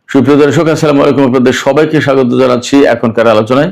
সুপ্রিয় দর্শক, আসসালামু আলাইকুম। আপনাদের সবাইকে স্বাগত জানাচ্ছি এখনকার আলোচনায়।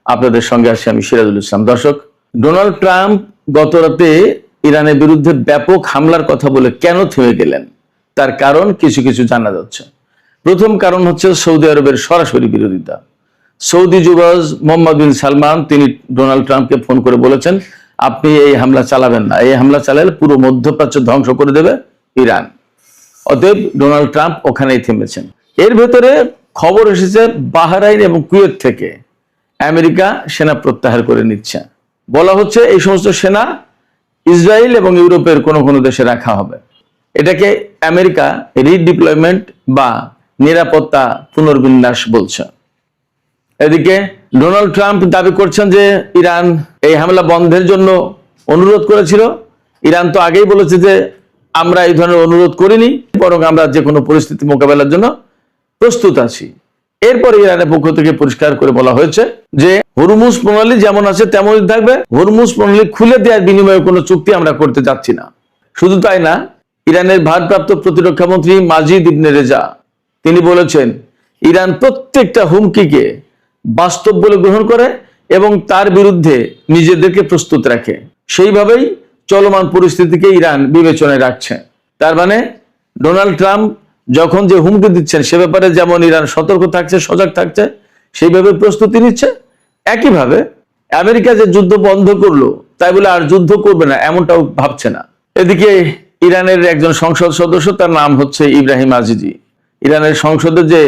আপনাদের সঙ্গে আছি আমি সিরাজুল ইসলাম। দর্শক, ডোনাল্ড ট্রাম্প গত রাতে ইরানের বিরুদ্ধে ব্যাপক হামলার কথা বলে কেন থেমে গেলেন, তার কারণ কিছু কিছু জানা যাচ্ছে। প্রথম কারণ হচ্ছে সৌদি আরবের সরাসরি বিরোধিতা। সৌদি যুবরাজ মোহাম্মদ বিন সালমান তিনি ডোনাল্ড ট্রাম্পকে ফোন করে বলেছেন, আপনি এই হামলা চালাবেন না, এই হামলা চালালে পুরো মধ্যপ্রাচ্য ধ্বংস করে দেবে ইরান। অতএব ডোনাল্ড ট্রাম্প ওখানেই থেমেছেন। এর ভেতরে খবর এসেছে বাহরাইন এবং কুয়েত থেকে আমেরিকা সেনা প্রত্যাহার করে নিচ্ছে। বলা হচ্ছে এই সমস্ত সেনা ইসরায়েল এবং ইউরোপের কোনো কোনো দেশে রাখা হবে। এটাকে আমেরিকা রিডিপ্লয়মেন্ট বা নিরাপত্তা পুনর্বিন্যাস বলছে। এদিকে ডোনাল্ড ট্রাম্প দাবি করছেন যে ইরান এই হামলা বন্ধের জন্য অনুরোধ করেছিল। ইরান তো আগেই বলেছে যে আমরা এই ধরনের অনুরোধ করিনি, বরং আমরা যে কোনো পরিস্থিতি মোকাবেলার জন্য প্রস্তুত আছি। এরপরে ইরানের পক্ষ থেকে পরিষ্কার করে বলা হয়েছে যে হরমুজ প্রণালী যেমন আছে তেমনই থাকবে, হরমুজ প্রণালী খুলে দেওয়ার বিনিময়ে কোনো চুক্তি আমরা করতে যাচ্ছি না। শুধু তাই না, ইরানের ভারপ্রাপ্ত প্রতিরক্ষা মন্ত্রী মাজিদ ইবনে রেজা তিনি বলেছেন ইরান প্রত্যেকটা হুমকিকে বাস্তব বলে গ্রহণ করে এবং তার বিরুদ্ধে নিজেদেরকে প্রস্তুত রাখে। সেইভাবেই চলমান পরিস্থিতিকে ইরান বিবেচনায় রাখছে। তার মানে ডোনাল্ড ট্রাম্প যখন যে হুমকি দিচ্ছেন সে ব্যাপারে যেমন ইরান সতর্ক থাকছে, সজাগ থাকছে, সেইভাবে প্রস্তুতি নিচ্ছে। একইভাবে আমেরিকা যে যুদ্ধ বন্ধ করলো তাই বলে আর যুদ্ধ করবে না এমনটাও ভাবছে না। এদিকে ইরানের একজন সংসদ সদস্য, তার নাম হচ্ছে ইব্রাহিম আজিজি, ইরানের সংসদের যে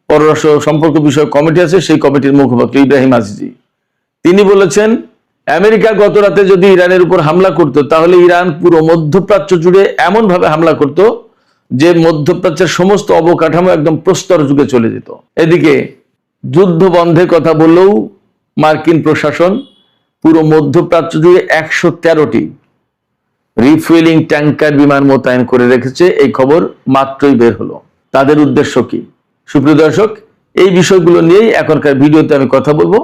পররাষ্ট্র সম্পর্ক বিষয়ক কমিটি আছে সেই কমিটির মুখপাত্র ইব্রাহিম আজিজি তিনি বলেছেন আমেরিকা গত রাতে যদি ইরানের উপর হামলা করত তাহলে ইরান পুরো মধ্যপ্রাচ্য জুড়ে এমন ভাবে হামলা করত যে মধ্যপ্রাচ্যের সমস্ত অবকাঠামো একদম প্রস্তর যুগে চলে যেত। এদিকে যুদ্ধ বন্ধের কথা বললেও মার্কিন প্রশাসন পুরো মধ্যপ্রাচ্য জুড়ে 113টি রিফুয়েলিং ট্যাঙ্কার বিমান মোতায়েন করে রেখেছে। এই খবর মাত্রই বের হলো। তাদের উদ্দেশ্য কি? সুপ্রিয় দর্শক, এই বিষয়গুলো নিয়েই এখনকার ভিডিওতে আমি কথা বলবো।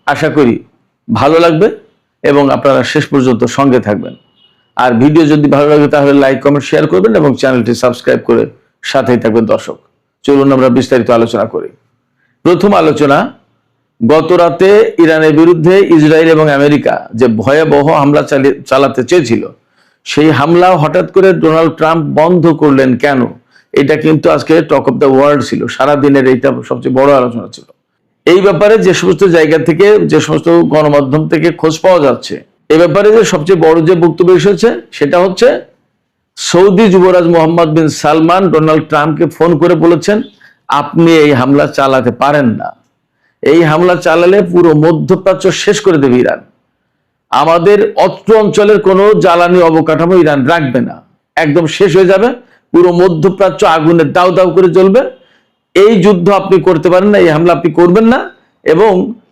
আশা করি ভালো লাগবে এবং আপনারা শেষ পর্যন্ত সঙ্গে থাকবেন। আর ভিডিও যদি ভালো লাগে তাহলে লাইক, কমেন্ট, শেয়ার করবেন এবং চ্যানেলটি সাবস্ক্রাইব করে সাথেই থাকবেন। দর্শক, চলুন আমরা বিস্তারিত আলোচনা করি। প্রথম আলোচনা, গত রাতে ইরানের বিরুদ্ধে ইসরায়েল এবং আমেরিকা যে ভয়াবহ হামলা চালাতে চেয়েছিল সেই হামলা হঠাৎ করে ডোনাল্ড ট্রাম্প বন্ধ করলেন কেন? এটা কিন্তু আজকে টক অফ দ্য ওয়ার্ল্ড ছিল, সারাদিনের এইটা সবচেয়ে বড় আলোচনা ছিল। এই ব্যাপারে যে সমস্ত জায়গা থেকে, যে সমস্ত গণমাধ্যম থেকে খোঁজ পাওয়া যাচ্ছে, এ ব্যাপারে যে সবচেয়ে বড় যে বক্তব্য এসেছে সেটা হচ্ছে সৌদি যুবরাজ মোহাম্মদ বিন সালমান ডোনাল্ড ট্রাম্পকে ফোন করে বলেছেন আপনি এই হামলা চালাতে পারেন না, এই হামলা চালালে পুরো মধ্যপ্রাচ্য শেষ করে দেবে ইরান, আমাদের অত্র অঞ্চলের কোনো জ্বালানি অবকাঠামো ইরান রাখবে না, একদম শেষ হয়ে যাবে, পুরো মধ্যপ্রাচ্য আগুনে দাউ দাউ করে জ্বলবে। এই যুদ্ধ আপনি করতে পারেন না, এই হামলা আপনি করবেন না এবং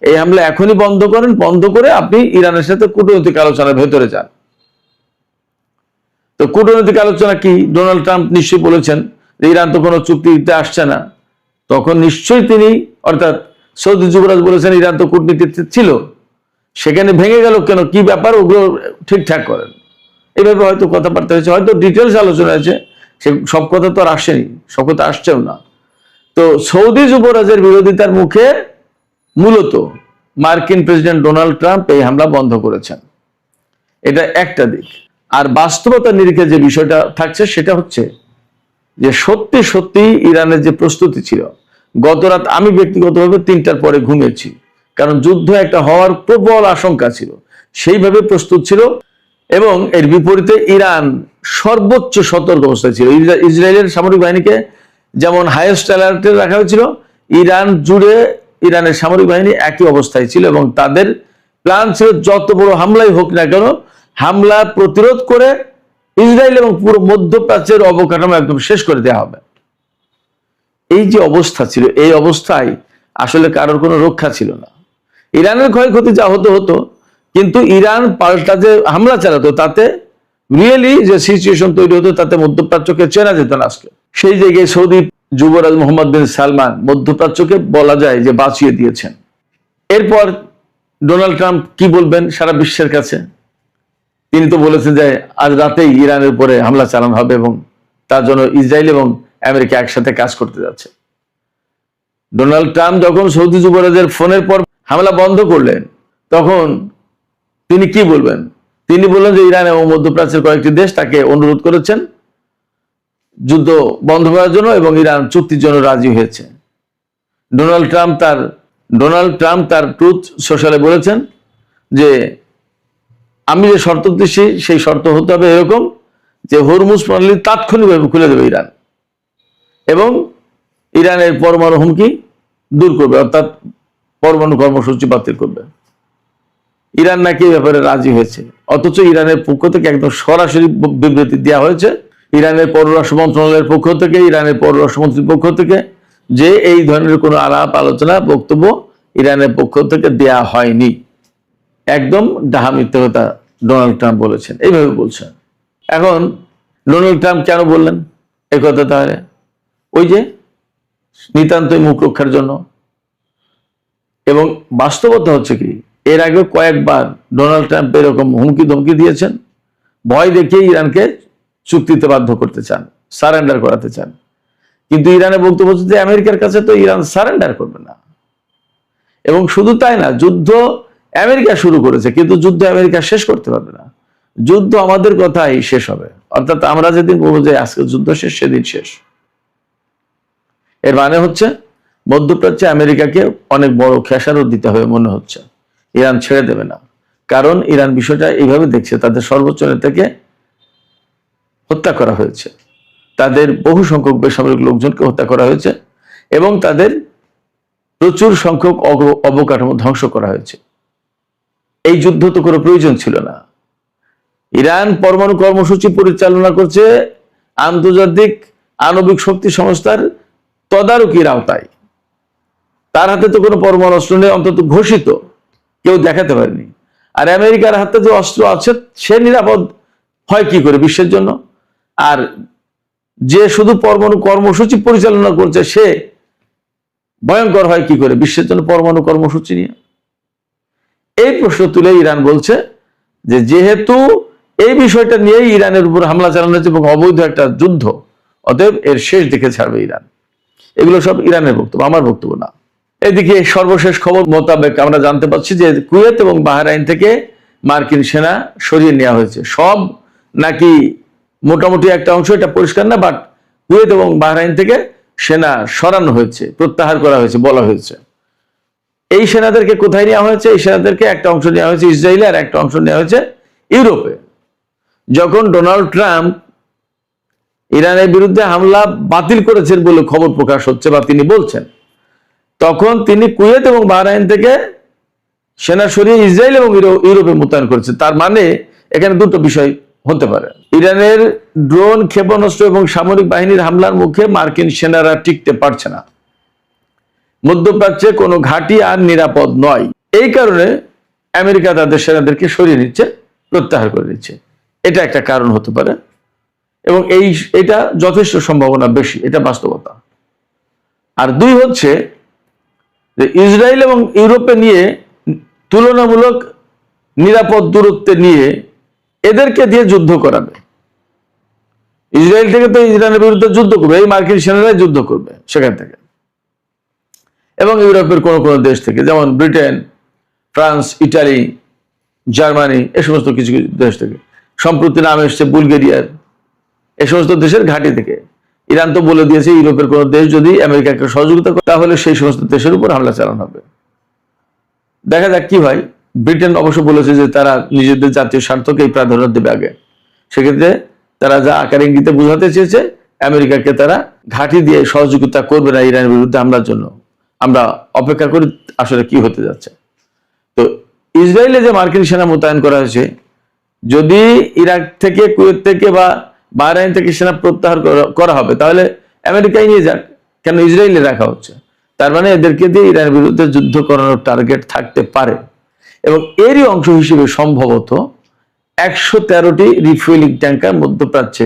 এই হামলা এখনই বন্ধ করেন, বন্ধ করে আপনি ইরানের সাথে কূটনৈতিক আলোচনার ভেতরে যান। তো কূটনৈতিক আলোচনা কি? ডোনাল্ড ট্রাম্প নিশ্চয়ই বলেছেন যে ইরান তো কোনো চুক্তি দিতে আসছে না। তখন নিশ্চয়ই তিনি, অর্থাৎ সৌদি যুবরাজ বলেছেন ইরান তো কূটনীতিতে ছিল, সেখানে ভেঙে গেল কেন, কি ব্যাপার, ওগুলো ঠিকঠাক করেন। এইভাবে হয়তো কথাবার্তা হয়েছে, হয়তো ডিটেলস আলোচনা হয়েছে, সে সব কথা তো আর আসেনি, সব কথা আসছেও না। তো সৌদি যুবরাজের বিরোধিতার মুখে মূলত মার্কিন প্রেসিডেন্ট ডোনাল্ড ট্রাম্প এই হামলা বন্ধ করেছেন। এটা একটা দিক। আর বাস্তবতার নিরিখে যে বিষয়টা থাকছে সেটা হচ্ছে যে সত্যি সত্যি ইরানের যে প্রস্তুতি ছিল, গত রাত আমি ব্যক্তিগতভাবে 3টার পরে ঘুমিয়েছি, কারণ যুদ্ধ একটা হওয়ার প্রবল আশঙ্কা ছিল, সেইভাবে প্রস্তুত ছিল। এবং এর বিপরীতে ইরান সর্বোচ্চ সতর্ক অবস্থায় ছিল। ইসরায়েলের সামরিক বাহিনীকে যেমন হাইয়েস্ট অ্যালার্টে রাখা হয়েছিল, ইরান জুড়ে ইরানের সামরিক বাহিনী একই অবস্থায় ছিল এবং তাদের প্ল্যান ছিল যত বড় হামলাই হোক না কেন হামলা প্রতিরোধ করে ইসরায়েল এবং পুরো মধ্যপ্রাচ্যের অবকাঠামো একদম শেষ করে দেওয়া হবে। এই যে অবস্থা ছিল, এই অবস্থায় আসলে কারোর কোনো রক্ষা ছিল না। ইরানের ক্ষয়ক্ষতি যা হতো হতো, কিন্তু ইরান পাল্টা যে হামলা চালাতো তাতে রিয়েলি যে সিচুয়েশন তৈরি হতো তাতে মধ্যপ্রাচ্যকে চেনা যেত না। আজকে সেই জায়গায় সৌদি যুবরাজ মোহাম্মদ বিন সালমান মধ্যপ্রাচ্যকে বলা যায় যে বাঁচিয়ে দিয়েছেন। এরপর ডোনাল্ড ট্রাম্প কি বলবেন সারা বিশ্বের কাছে? তিনি তো বলেছেন যে আজ রাতেই ইরানের উপরে হামলা চালানো হবে এবং তার জন্য ইসরায়েল এবং আমেরিকা একসাথে কাজ করতে যাচ্ছে। ডোনাল্ড ট্রাম্প যখন সৌদি যুবরাজের ফোনের পর হামলা বন্ধ করলেন, তখন তিনি কি বলবেন? তিনি বললেন যে ইরান এবং মধ্যপ্রাচ্যের কয়েকটি দেশ তাকে অনুরোধ করেছেন যুদ্ধ বন্ধ করার জন্য এবং ইরান চুক্তির জন্য রাজি হয়েছে। ডোনাল্ড ট্রাম্প তার ট্রুথ সোশ্যালে বলেছেন যে আমি যে শর্ত দিচ্ছি সেই শর্ত হতে হবে এরকম যে হরমুজ প্রণালী তাৎক্ষণিকভাবে খুলে দেবে ইরান এবং ইরানের পরমাণু হুমকি দূর করবে, অর্থাৎ পরমাণু কর্মসূচি বাতিল করবে। ইরান নাকি ব্যাপারে রাজি হয়েছে, অথচ ইরানের পক্ষ থেকে একদম সরাসরি বিবৃতি দেওয়া হয়েছে ইরানের পররাষ্ট্র মন্ত্রণালয়ের পক্ষ থেকে, ইরানের পররাষ্ট্রমন্ত্রীর পক্ষ থেকে, যে এই ধরনের কোনো আলাপ আলোচনা বক্তব্য ইরানের পক্ষ থেকে দেয়া হয়নি। একদম ডাহা মিথ্যা কথা ডোনাল্ড ট্রাম্প বলেছেন, এইভাবে বলছেন। এখন ডোনাল্ড ট্রাম্প কেন বললেন এই কথা? তাহলে ওই যে নিতান্তই মুখ রক্ষার জন্য। এবং বাস্তবতা হচ্ছে কি, এর আগে কয়েকবার ডোনাল্ড ট্রাম্প এরকম হুমকি ধমকি দিয়েছেন, ভয় দেখিয়ে ইরানকে চুক্তিতে বাধ্য করতে চান, সারেন্ডার করাতে চান। কিন্তু ইরানের বক্তব্য হচ্ছে যে আমেরিকার কাছে তো ইরান সারেন্ডার করবে না। এবং শুধু তাই না, যুদ্ধ আমেরিকা শুরু করেছে, কিন্তু যুদ্ধ আমেরিকা শেষ করতে পারবে না। যুদ্ধ আমাদের কথাই শেষ হবে, অর্থাৎ আমরা যেদিন বলবো যে আজকে যুদ্ধ শেষ, সেদিন শেষ। এর মানে হচ্ছে মধ্যপ্রাচ্যে আমেরিকাকে অনেক বড় খেসারত দিতে হবে মনে হচ্ছে, ইরান ছেড়ে দেবে না। কারণ ইরান বিষয়টা এইভাবে দেখছে, তাদের সর্বোচ্চ নেতাকে হত্যা করা হয়েছে, তাদের বহু সংখ্যক বেসামরিক লোকজনকে হত্যা করা হয়েছে এবং তাদের প্রচুর সংখ্যক অবকাঠামো ধ্বংস করা হয়েছে। এই যুদ্ধ তো কোনো প্রয়োজন ছিল না। ইরান পরমাণু কর্মসূচি পরিচালনা করছে আন্তর্জাতিক আণবিক শক্তি সংস্থার তদারকির আওতায়। তার হাতে তো কোনো পরমাণু অস্ত্র নেই, অন্তত ঘোষিত, কেউ দেখাতে পারেনি। আর আমেরিকার হাতে যে অস্ত্র আছে সে নিরাপদ হয় কি করে বিশ্বের জন্য? আর যে শুধু পরমাণু কর্মসূচি পরিচালনা করছে সে ভয়ঙ্কর হয় কি করে বিশ্বের জন্য পরমাণু কর্মসূচি নিয়ে? এই প্রশ্ন তুলে ইরান বলছে যে যেহেতু এই বিষয়টা নিয়ে ইরানের উপর হামলা চালানো হয়েছে এবং অবৈধ একটা যুদ্ধ, অতএব এর শেষ দিকে ছাড়বে ইরান। এগুলো সব ইরানের বক্তব্য, আমার বক্তব্য না। এদিকে সর্বশেষ খবর মোতাবেক আমরা জানতে পারছি যে কুয়েত এবং বাহরাইন থেকে মার্কিন সেনা সরিয়ে নেওয়া হয়েছে। সব নাকি মোটামুটি একটা অংশ, এটা পরিষ্কার না, বাট কুয়েত এবং বাহরাইন থেকে সেনা সরানো হয়েছে, প্রত্যাহার করা হয়েছে বলা হয়েছে। এই সেনাদেরকে কোথায় নেওয়া হয়েছে? এই সেনাদেরকে একটা অংশ নেওয়া হয়েছে ইসরায়েলে, আর একটা অংশ নেওয়া হয়েছে ইউরোপে। যখন ডোনাল্ড ট্রাম্প ইরানের বিরুদ্ধে হামলা বাতিল করেছেন বলে খবর প্রকাশ হচ্ছে বা তিনি বলছেন, তখন তিনি কুয়েত এবং বাহরাইন থেকে সেনা সরিয়ে ইসরায়েল এবং ইউরোপে মোতায়েন করেছে। তার মানে এখানে দুটো বিষয় হতে পারে। ইরানের ড্রোন, ক্ষেপণাস্ত্র এবং সামরিক বাহিনীর হামলার মুখে মার্কিন সেনারা টিকতে পারছে না, মধ্যপ্রাচ্যে কোনো ঘাঁটি আর নিরাপদ নয়। এই কারণে আমেরিকা তাদের সেনাদেরকে সরিয়ে নিচ্ছে, প্রত্যাহার করে নিচ্ছে। এটা একটা কারণ হতে পারে এবং এটা যথেষ্ট সম্ভাবনা বেশি, এটা বাস্তবতা। আর দুই হচ্ছে যে ইসরায়েল এবং ইউরোপে নিয়ে তুলনামূলক নিরাপদ দূরত্বে নিয়ে এদেরকে দিয়ে যুদ্ধ করাবে। ইসরায়েল থেকে তো ইরানের বিরুদ্ধে যুদ্ধ করবে, এই মার্কিন সেনারাই যুদ্ধ করবে সেখান থেকে, এবং ইউরোপের কোনো কোনো দেশ থেকে, যেমন ব্রিটেন, ফ্রান্স, ইটালি, জার্মানি, এ সমস্ত কিছু কিছু দেশ থেকে। সম্প্রতি নাম এসছে বুলগেরিয়ার, এ সমস্ত দেশের ঘাঁটি থেকে। ইরান তো বলে দিয়েছে ইউরোপের কোনো দেশ যদি আমেরিকাকে সহযোগিতা করে তাহলে সেই সমস্ত দেশের উপর হামলা চালানো হবে। দেখা যাক কি হয়। ব্রিটেন অবশ্য বলেছে যে তারা নিজেদের জাতীয় স্বার্থকেই প্রাধান্য দেবে আগে। সেক্ষেত্রে তারা যা আকার ইঙ্গিতে বোঝাতে চেয়েছে আমেরিকাকে তারা ঘাঁটি দিয়ে সহযোগিতা করবে না ইরানের বিরুদ্ধে হামলার জন্য। আমরা অপেক্ষা করি আসলে কি হতে যাচ্ছে। তো ইসরায়েলে যে মার্কিন সেনা মোতায়েন করা হয়েছে, যদি ইরাক থেকে, কুয়েত থেকে বা বাহরাইন থেকে সেনা প্রত্যাহার করা হবে তাহলে আমেরিকাই নিয়ে যাক, কেন ইসরায়েলে রাখা হচ্ছে? তার মানে এদেরকে দিয়ে ইরানের বিরুদ্ধে যুদ্ধ করানোর টার্গেট থাকতে পারে। এবং এরই অংশ হিসেবে সম্ভবত 113টি রিফুয়েলিং ট্যাঙ্কার মধ্যপ্রাচ্যে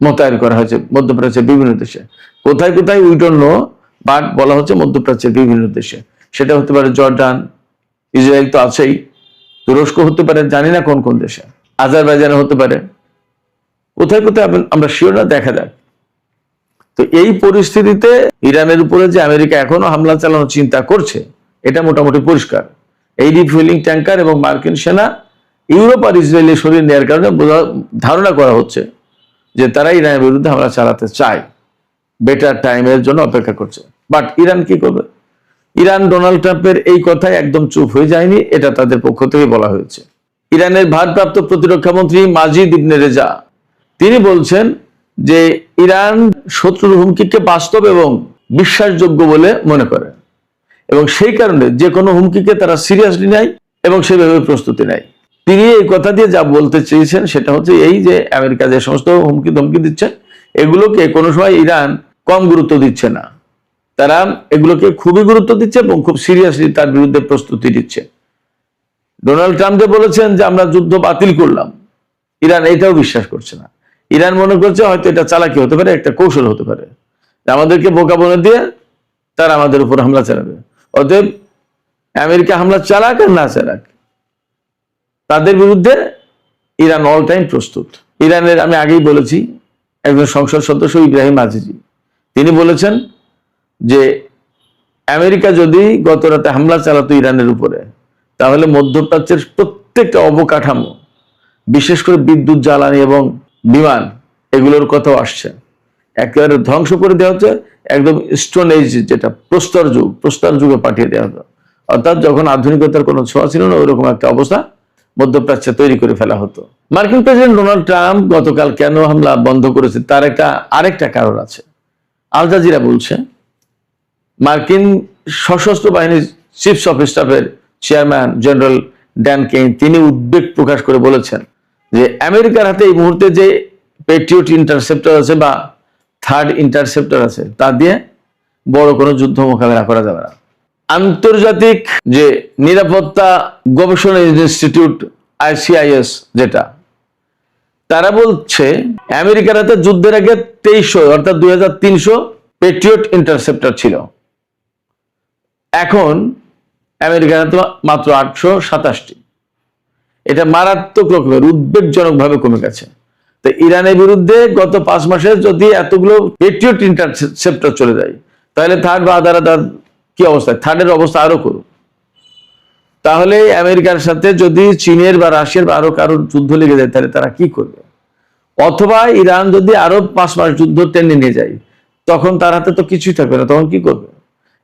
মোতায়েন করা হয়েছে, মধ্যপ্রাচ্যের বিভিন্ন দেশে। কোথায় কোথায় উই ডোন্ট নো, বাট বলা হচ্ছে মধ্যপ্রাচ্যের বিভিন্ন দেশে। সেটা হতে পারে জর্ডান, ইসরায়েল তো আছেই, তুরস্ক হতে পারে, জানি না কোন কোন দেশে, আজারবাইজানে হতে পারে, কোথায় কোথায় আমরা শিওর না, দেখা যাক। তো এই পরিস্থিতিতে ইরানের উপরে যে আমেরিকা এখনো হামলা চালানোর চিন্তা করছে, এটা মোটামুটি পরিষ্কার। এই রিফুয়েলিং ট্যাঙ্কার এবং মার্কিন সেনা ইউরোপ আর ইসরায়েলে সরিয়ে নেওয়ার কারণে ধারণা করা হচ্ছে যে তারা ইরানের বিরুদ্ধে হামলা চালাতে চায়, বেটার টাইমের জন্য অপেক্ষা করছে। বাট ইরান কি করবে? ইরান ডোনাল্ড ট্রাম্পের এই কথায় একদম চুপ হয়ে যায়নি, এটা তাদের পক্ষ থেকে বলা হয়েছে। ইরানের ভারপ্রাপ্ত প্রতিরক্ষা মন্ত্রী মাজিদ ইবনে রেজা তিনি বলছেন যে ইরান শত্রুর হুমকিকে বাস্তব এবং বিশ্বাসযোগ্য বলে মনে করে এবং সেই কারণে যে কোনো হুমকিকে তারা সিরিয়াসলি নেয় এবং সেভাবে প্রস্তুতি নেয়। তিনি এই কথা দিয়ে যা বলতে চেয়েছেন সেটা হচ্ছে এই যে আমেরিকা যে সমস্ত হুমকি ধমকি দিচ্ছে এগুলোকে কোনো সময় ইরান কম গুরুত্ব দিচ্ছে না, তারা এগুলোকে খুবই গুরুত্ব দিচ্ছে এবং খুব সিরিয়াসলি তার বিরুদ্ধে প্রস্তুতি দিচ্ছে। ডোনাল্ড ট্রাম্প যে বলেছেন যে আমরা যুদ্ধ বাতিল করলাম, ইরান এটাও বিশ্বাস করছে না। ইরান মনে করছে হয়তো এটা চালাকি হতে পারে, একটা কৌশল হতে পারে, আমাদেরকে বোকা বনে দিয়ে তারা আমাদের উপর হামলা চালাবে। অতএব আমেরিকা হামলা চালাক আর না চালাক, তাদের বিরুদ্ধে ইরান অল টাইম প্রস্তুত। ইরানের আমি আগেই বলেছি একজন সংসদ সদস্য ইব্রাহিম আজিজি তিনি বলেছেন যে আমেরিকা যদি গত রাতে হামলা চালাতো ইরানের উপরে, তাহলে মধ্যপ্রাচ্যের প্রত্যেকটা অবকাঠামো, বিশেষ করে বিদ্যুৎ, জ্বালানি এবং বিমান, এগুলোর কথাও আসছে, একেবারে ধ্বংস করে দেওয়া হচ্ছে। একদম স্টোন এজ, যেটা প্রস্তর যুগে পাঠিয়ে দেওয়া হতো। অর্থাৎ যখন আধুনিকতার কোনো ছোঁয়া ছিল না, ওইরকম একটা অবস্থা মধ্যপ্রাচ্যে তৈরি করে ফেলা হতো। মার্কিন প্রেসিডেন্ট ডোনাল্ড ট্রাম্প গতকাল কেন হামলা বন্ধ করেছে তার আরেকটা কারণ আছে। আল জাজিরা বলছে মার্কিন সশস্ত্র বাহিনীর চিফ অফ স্টাফের চেয়ারম্যান জেনারেল ড্যান কেইন তিনি উদ্বেগ প্রকাশ করে বলেছেন যে আমেরিকার হাতে এই মুহূর্তে যে পেট্রিয়ট ইন্টারসেপ্টর আছে বা থার্ড ইন্টারসেপ্টর আছে তা দিয়ে বড় কোনো যুদ্ধ মোকাবেলা করা যাবে না। আন্তর্জাতিক যে নিরাপত্তা গবেষণা ইনস্টিটিউট ICIS যেটা, তারা বলছে আমেরিকার হাতে যুদ্ধের আগে 2300 অর্থাৎ 2300 পেট্রিয়ট ইন্টারসেপ্টর ছিল, এখন আমেরিকার হাতে মাত্র 827টি। এটা মারাত্মক রকমের উদ্বেগজনক ভাবে কমে গেছে। তো ইরানের বিরুদ্ধে গত 5 মাসে যদি এতগুলো পেট্রিয়ট ইন্টারসেপ্টর চলে যায়, তাহলে থার্ড বা আদার কি অবস্থা, থার্ডের অবস্থা আরো করুক। তাহলে আমেরিকার সাথে যদি চীনের বা রাশিয়ার বা আরো কারোর যুদ্ধ লেগে যায়, তাহলে তারা কি করবে? অথবা ইরান যদি আরো 5 মাস যুদ্ধ টেনে নিয়ে যায়, তখন তার হাতে তো কিছুই থাকবে না, তখন কি করবে?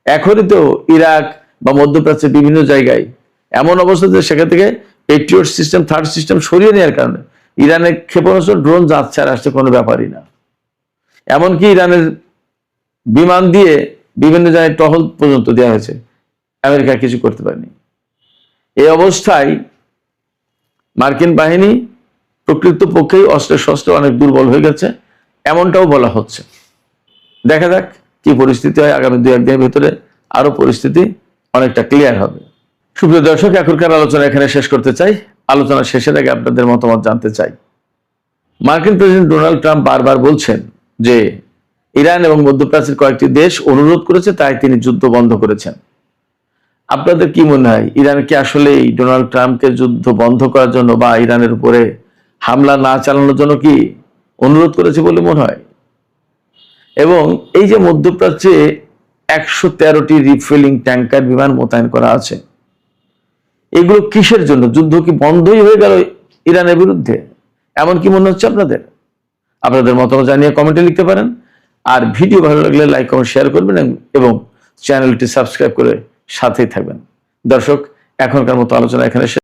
এখনই তো ইরাক বা মধ্যপ্রাচ্যের বিভিন্ন জায়গায় এমন অবস্থা যে সেখান থেকে পেট্রিয়ট সিস্টেম, থার্ড সিস্টেম সরিয়ে নেওয়ার কারণে ইরানের ক্ষেপণাস্ত্র, ড্রোন যাচ্ছে আর আসছে কোনো ব্যাপারই না। এমনকি ইরানের বিমান দিয়ে বিভিন্ন জায়গায় টহল পর্যন্ত দেওয়া হয়েছে, আমেরিকা কিছু করতে পারেনি। এই অবস্থায় মার্কিন বাহিনী প্রকৃতপক্ষেই অস্ত্রের শস্ত্র অনেক দুর্বল হয়ে গেছে, এমনটাও বলা হচ্ছে। দেখা যাক কি পরিস্থিতি হয়, আগামী 2-1 দিনের ভিতরে আরো পরিস্থিতি অনেকটা ক্লিয়ার হবে। সুপ্রিয় দর্শক, এখনকার আলোচনা এখানে শেষ করতে চাই। আলোচনা শেষের আগে আপনাদের মতামত জানতে চাই। মার্কিন প্রেসিডেন্ট ডোনাল্ড ট্রাম্প বারবার বলছেন যে ইরান এবং মধ্যপ্রাচ্যের কয়েকটি দেশ অনুরোধ করেছে, তাই তিনি যুদ্ধ বন্ধ করেছেন। আপনাদের কি মনে হয়, ইরান কি আসলেই ডোনাল্ড ট্রাম্পকে যুদ্ধ বন্ধ করার জন্য বা ইরানের উপরে হামলা না চালানোর জন্য কি অনুরোধ করেছে বলে মনে হয়? এবং এই যে মধ্যপ্রাচ্যে 113টি রিফুয়েলিং ট্যাঙ্কার বিমান মোতায়েন করা আছে, এগুলো কিসের জন্য? যুদ্ধ কি বন্ধই হয়ে গেল ইরানের বিরুদ্ধে? এমন কি মনে হচ্ছে আপনাদের? আপনাদের মতামত জানিয়ে কমেন্টে লিখতে পারেন। আর ভিডিও ভালো লাগলে লাইক, কমেন্ট, শেয়ার করবেন এবং চ্যানেলটি সাবস্ক্রাইব করে সাথেই থাকবেন। দর্শক, এখনকার মতো আলোচনা এখানে